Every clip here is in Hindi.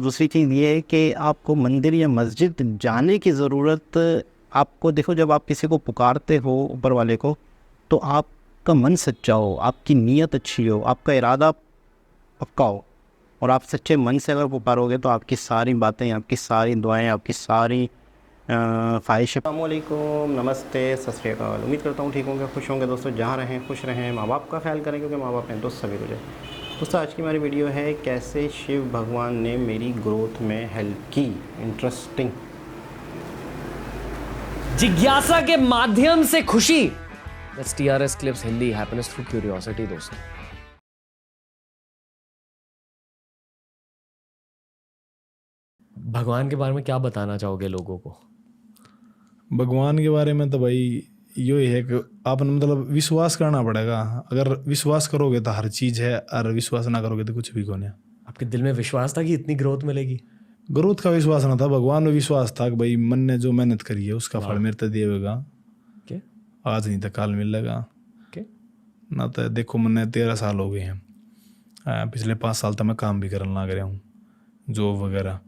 दूसरी चीज़ ये है कि आपको मंदिर या मस्जिद जाने की ज़रूरत, आपको देखो जब आप किसी को पुकारते हो ऊपर वाले को, तो आपका मन सच्चा हो, आपकी नीयत अच्छी हो, आपका इरादा पक्का हो, और आप सच्चे मन से अगर पुकारोगे तो आपकी सारी बातें, आपकी सारी दुआएं, आपकी सारी ख्वाहिशें। अस्सलामुअलैकुम, नमस्ते, सत श्री अकाल। उम्मीद करता हूँ ठीक होंगे, खुश होंगे दोस्तों, जहाँ रहें खुश रहें, माँ बाप का ख्याल करें क्योंकि माँ बाप हैं दोस्त सभी तुझे। दोस्तों आज की हमारी वीडियो है कैसे शिव भगवान ने मेरी ग्रोथ में हेल्प की। इंटरेस्टिंग। जिज्ञासा के माध्यम से खुशी। That's TRS Clips Hindi, happiness through curiosity. दोस्तों भगवान के बारे में क्या बताना चाहोगे लोगों को? भगवान के बारे में तो भाई यो ही है कि आपने मतलब विश्वास करना पड़ेगा। अगर विश्वास करोगे तो हर चीज़ है, और विश्वास ना करोगे तो कुछ भी कौन है। आपके दिल में विश्वास था कि इतनी ग्रोथ मिलेगी? ग्रोथ का विश्वास ना था, भगवान में विश्वास था कि भाई मन ने जो मेहनत करी है उसका फल मेरे तक देगा। के आज नहीं तो कल मिलेगा। के ना तो देखो मैंने 13 साल हो गए हैं, पिछले 5 साल तक मैं काम भी करने लग रहा हूँ, जॉब वगैरह।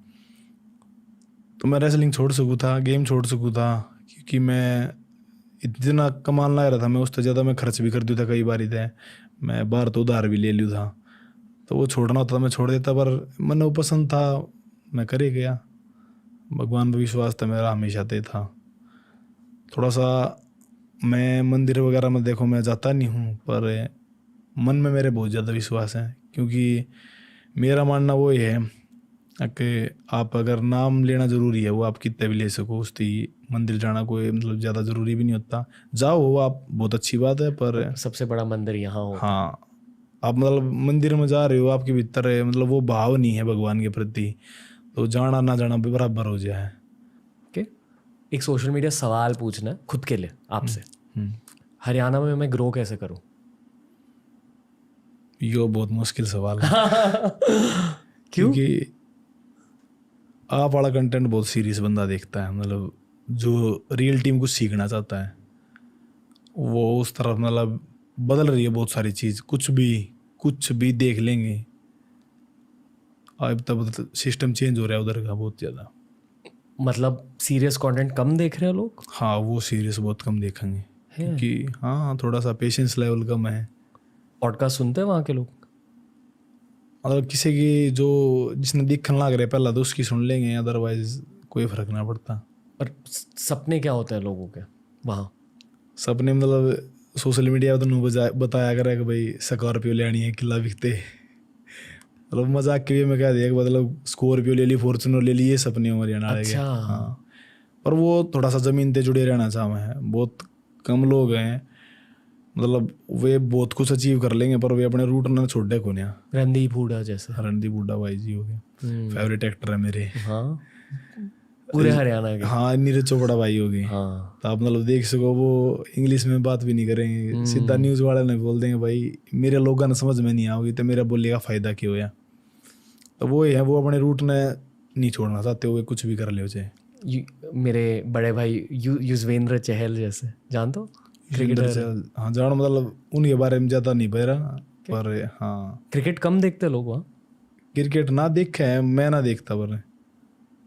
तो मैं रेसलिंग छोड़ सकूँ था, गेम छोड़ सकूँ था, क्योंकि मैं इतना कमाने लग रहा था। मैं उससे ज़्यादा मैं खर्च भी कर दूँ था कई बार थे। मैं बाहर तो उधार भी ले लिया था, तो वो छोड़ना होता था मैं छोड़ देता, पर मन वो पसंद था, मैं कर ही गया। भगवान पर विश्वास था मेरा हमेशा से था। थोड़ा सा मैं मंदिर वगैरह में देखो मैं जाता नहीं हूँ, पर मन में मेरे बहुत ज़्यादा विश्वास है, क्योंकि मेरा मानना वो ही है कि आप अगर नाम लेना ज़रूरी है, वो आप कितने भी ले सको, उसकी मंदिर जाना कोई मतलब ज़्यादा ज़रूरी भी नहीं होता। जाओ वो आप बहुत अच्छी बात है, पर सबसे बड़ा मंदिर यहाँ हो। हाँ, आप मतलब मंदिर में जा रहे हो, आपके भीतर है मतलब वो भाव नहीं है भगवान के प्रति, तो जाना ना जाना भी बराबर हो जाए। के एक सोशल मीडिया सवाल पूछना है खुद के लिए आपसे। हरियाणा में मैं ग्रो कैसे करूं? यो बहुत मुश्किल सवाल है। क्यों? क्योंकि आप वाला कंटेंट बहुत सीरियस बंदा देखता है, मतलब जो रियल टीम कुछ सीखना चाहता है वो उस तरफ मतलब बदल रही है बहुत सारी चीज़। कुछ भी देख लेंगे, अब तब सिस्टम चेंज हो रहा है उधर का बहुत ज़्यादा। मतलब सीरियस कंटेंट कम देख रहे हो लोग? हाँ, वो सीरियस बहुत कम देखेंगे, क्योंकि हाँ थोड़ा सा पेशेंस लेवल कम है। पॉडकास्ट सुनते हैं वहाँ के लोग? मतलब किसी की जो जिसने दिखने लग रहे पहला तो उसकी सुन लेंगे, अदरवाइज कोई फर्क ना पड़ता। पर सपने क्या होते हैं लोगों के वहाँ? सबने मतलब सोशल मीडिया पर तो बताया करे कि भाई स्कॉर्पियो लेनी है, किला बिकते, मतलब मजाक के लिए मैं कह दिया कि मतलब स्कॉर्पियो ले ली, फॉर्चुनर ले ली, ये सपने हमारे यहाँ आ गए। अच्छा। हाँ, पर वो थोड़ा सा ज़मीन से जुड़े रहना चाहते हैं। बहुत कम लोग हैं, मतलब वे बहुत कुछ अचीव कर लेंगे पर वे अपने रूट ना छोड़े को नहीं। रणदीप हुडा जैसे। रणदीप हुड्डा भाई जी हो गए, फेवरेट एक्टर है मेरे। हाँ, पूरे हरियाणा के। हाँ, नीरज चोपड़ा भाई हो गए। हाँ। तो आप मतलब देख सको वो इंग्लिश में बात भी नहीं करेंगे, सीधा न्यूज़ वाले ने बोल देंगे भाई मेरे लोगों ने समझ में नहीं आओगी तो मेरा बोलने का फ़ायदा क्यों है। तो वो ही है, वो अपने रूट ने नहीं छोड़ना चाहते हुए कुछ भी कर ले चाहे। मेरे बड़े भाई युजवेंद्र चहल जैसे, जानते हो? क्रिकेटर। हाँ जानो, मतलब उनके बारे में ज़्यादा नहीं बहरा, पर हाँ क्रिकेट कम देखते लोग वहाँ? क्रिकेट ना देखे है, मैं ना देखता, पर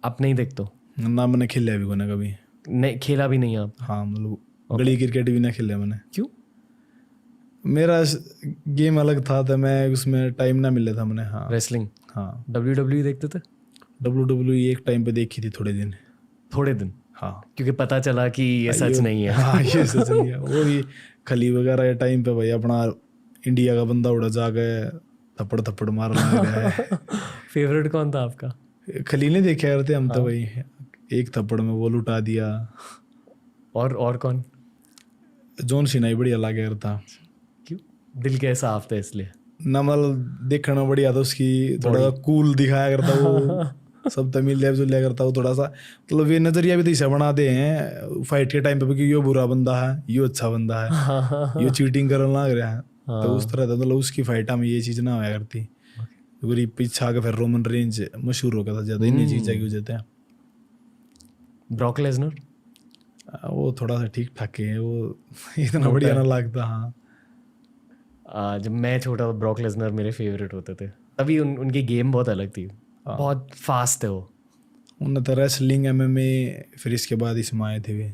आप नहीं देखते हो? ना मैंने खेला भी कोने कभी। नहीं, खेला भी नहीं आप? हाँ, मतलब गली क्रिकेट भी ना खेला मैंने। क्यों? मेरा गेम अलग था तो मैं उसमें टाइम ना मिला था मैंने। हाँ रेसलिंग। हाँ, WWE देखते थे? WWE एक टाइम पे देखी थी थोड़े दिन। थोड़े दिन? हाँ, क्योंकि पता चला कि ये सच नहीं है। हाँ ये सच नहीं है। वो भी खली वगैरह के टाइम पे भाई अपना इंडिया का बंदा उड़ा जा गए, थप्पड़ थप्पड़ मारना लग रहा है। फेवरेट कौन था आपका? खली नहीं देखा करते हम तो भाई, एक थप्पड़ में वो लुटा दिया। और कौन? जॉन सीना ही बढ़िया लगा करता। क्यों? दिल के साफ थे इसलिए? ना मतलब देखना बढ़िया था, उसकी थोड़ा कूल दिखाया करता वो, सब तमिल लिया जुल लिया करता वो थोड़ा सा, मतलब ये नजरिया भी तो इसे बना दे हैं फाइट के टाइम पे कि यो बुरा बंदा है, यो अच्छा बंदा है, यो चीटिंग करने लग रहा है। तो उस तरह था, मतलब उसकी फाइटा में ये चीज़ ना होया करती। पूरी पीछा आके फिर रोमन रेंज मशहूर हो गया था ज़्यादा इन्हीं चीज़ें की वजह से। Brock Lesnar? वो थोड़ा सा ठीक ठाक है, वो इतना बढ़िया ना लगता। हाँ, जब मैं छोटा था ब्रॉक लेसनर मेरे फेवरेट होते थे, तभी उनकी गेम बहुत अलग थी। बहुत फास्ट है वो। उन्हें तो रेसलिंग MMA फिर इसके बाद इसमें आए थे वे।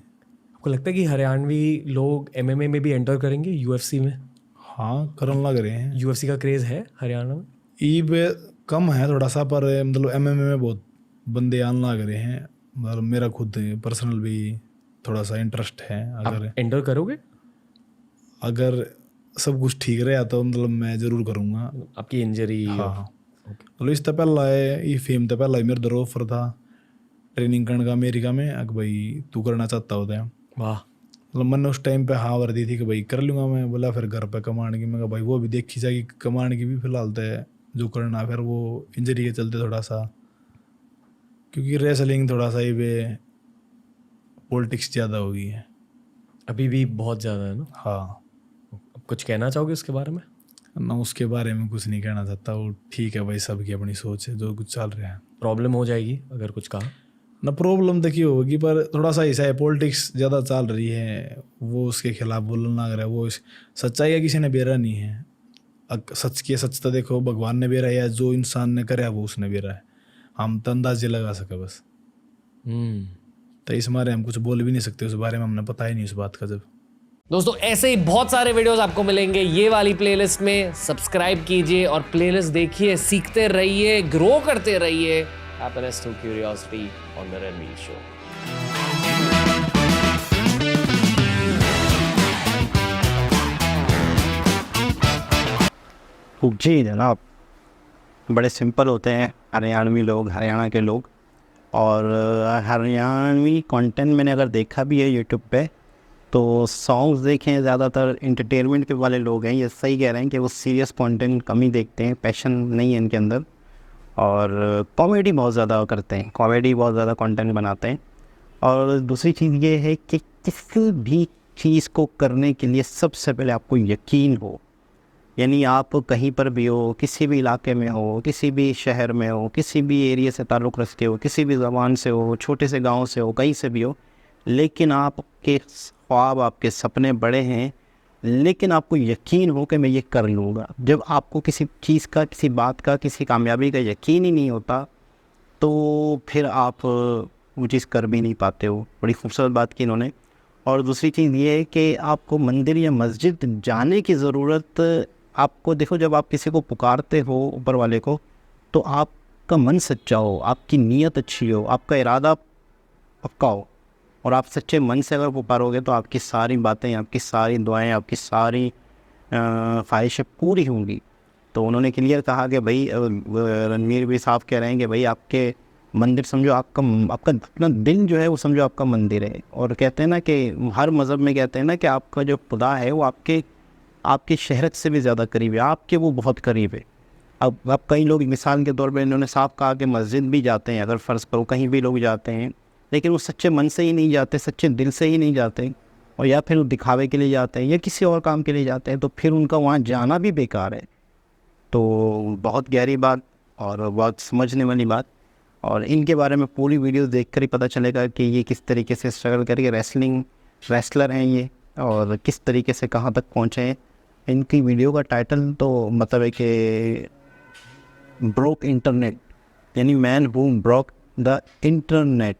आपको लगता है कि हरियाणवी लोग MMA में भी एंटर करेंगे, UFC में? हाँ करने लग रहे हैं। UFC का क्रेज है हरियाणा में? ईब कम है थोड़ा सा, पर मतलब MMA में बहुत बंदे आने लग रहे हैं। मतलब मेरा खुद पर्सनल भी थोड़ा सा इंटरेस्ट है। आप एंटर करोगे? अगर सब कुछ ठीक रहा तो मतलब मैं जरूर करूँगा। आपकी इंजरी? हाँ मतलब इससे पहला है ये फेम तो पहला ही मेरे दर ऑफर था ट्रेनिंग करने का अमेरिका में। अगर भाई तू करना चाहता होता है, वाह। मतलब मैंने उस टाइम पे हाँ कर दी थी कि भाई कर लूँगा मैं। बोला फिर घर पे कमाने की, मैं कहा भाई वो भी देखी जाएगी कमाने की भी, फिलहाल तो है जो करना। फिर वो इंजरी के चलते थोड़ा सा, क्योंकि रेसलिंग थोड़ा सा ये पॉलिटिक्स ज़्यादा हो गई है अभी भी बहुत ज़्यादा है ना? हाँ। अब कुछ कहना चाहोगे उसके बारे में? ना उसके बारे में कुछ नहीं कहना चाहता। वो ठीक है भाई, सबकी अपनी सोच है, जो कुछ चल रहा है। प्रॉब्लम हो जाएगी अगर कुछ कहा? ना प्रॉब्लम देखिए होगी, पर थोड़ा सा ऐसा है पॉलिटिक्स ज़्यादा चल रही है, वो उसके खिलाफ बोलना लग रहा है। वो सच्चाई का किसी ने बेरा नहीं है। सच की सच तो देखो भगवान ने बेरा है, जो इंसान ने करे वो उसने बेरा है। हम तो अंदाजे लगा सके बस। तो इस बारे हम कुछ बोल भी नहीं सकते, उस बारे में हमने पता ही नहीं उस बात का। जब दोस्तों ऐसे ही बहुत सारे वीडियोस आपको मिलेंगे ये वाली प्लेलिस्ट में। सब्सक्राइब कीजिए और प्लेलिस्ट देखिए, सीखते रहिए, ग्रो करते रहिए। Happiness through curiosity on the Ranveer show. जी जनाब, बड़े सिंपल होते हैं हरियाणवी लोग, हरियाणा के लोग। और हरियाणवी कंटेंट मैंने अगर देखा भी है यूट्यूब पे, तो सॉन्ग्स देखे हैं ज़्यादातर। इंटरटेनमेंट के वाले लोग हैं, ये सही कह रहे हैं कि वो सीरियस कंटेंट कम ही देखते हैं, पैशन नहीं है इनके अंदर। और कॉमेडी बहुत ज़्यादा करते हैं, कॉमेडी बहुत ज़्यादा कंटेंट बनाते हैं। और दूसरी चीज़ ये है कि किसी भी चीज़ को करने के लिए सबसे पहले आपको यकीन हो। यानी आप कहीं पर भी हो, किसी भी इलाके में हो, किसी भी शहर में हो, किसी भी एरिया से ताल्लुक़ रखते हो, किसी भी ज़बान से हो, छोटे से गांव से हो, कहीं से भी हो, लेकिन आपके ख्वाब, आपके सपने बड़े हैं, लेकिन आपको यकीन हो कि मैं ये कर लूँगा। जब आपको किसी चीज़ का, किसी बात का, किसी कामयाबी का यकीन ही नहीं होता, तो फिर आप वो चीज़ कर भी नहीं पाते हो। बड़ी खूबसूरत बात की इन्होंने। और दूसरी चीज़ ये है कि आपको मंदिर या मस्जिद जाने की ज़रूरत, आपको देखो जब आप किसी को पुकारते हो ऊपर वाले को, तो आपका मन सच्चा हो, आपकी नीयत अच्छी हो, आपका इरादा पक्का हो, और आप सच्चे मन से अगर पुकारोगे तो आपकी सारी बातें, आपकी सारी दुआएं, आपकी सारी ख्वाहिशें पूरी होंगी। तो उन्होंने क्लियर कहा कि भाई, रणवीर भी साहब कह रहे हैं कि भाई आपके मंदिर समझो आपका अपना दिल जो है वो समझो आपका मंदिर है। और कहते हैं ना कि हर मज़हब में कहते हैं ना कि आपका जो खुदा है वो आपकी शहरत से भी ज़्यादा करीब है, आपके वो बहुत करीब है। अब कई लोग, मिसाल के तौर पर इन्होंने साफ कहा कि मस्जिद भी जाते हैं, अगर फ़र्ज़ करो कहीं भी लोग जाते हैं, लेकिन वो सच्चे मन से ही नहीं जाते, सच्चे दिल से ही नहीं जाते, और या फिर वो दिखावे के लिए जाते हैं या किसी और काम के लिए जाते हैं, तो फिर उनका वहाँ जाना भी बेकार है। तो बहुत गहरी बात और बहुत समझने वाली बात। और इनके बारे में पूरी वीडियो देखकर ही पता चलेगा कि ये किस तरीके से स्ट्रगल करके रेसलर हैं ये, और किस तरीके से कहाँ तक पहुँचे हैं। इनकी वीडियो का टाइटल तो मतलब है कि ब्रोक इंटरनेट, यानी man who broke the internet.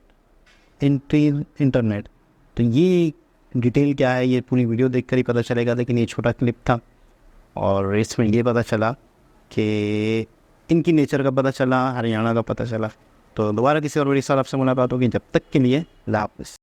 तो ये डिटेल क्या है ये पूरी वीडियो देखकर ही पता चलेगा, लेकिन ये छोटा क्लिप था और इसमें ये पता चला कि इनकी नेचर का पता चला, हरियाणा का पता चला। तो दोबारा किसी और वीडियो के साथ आपसे मुलाकात होगी, जब तक के लिए अल्लाह हाफ़िज़।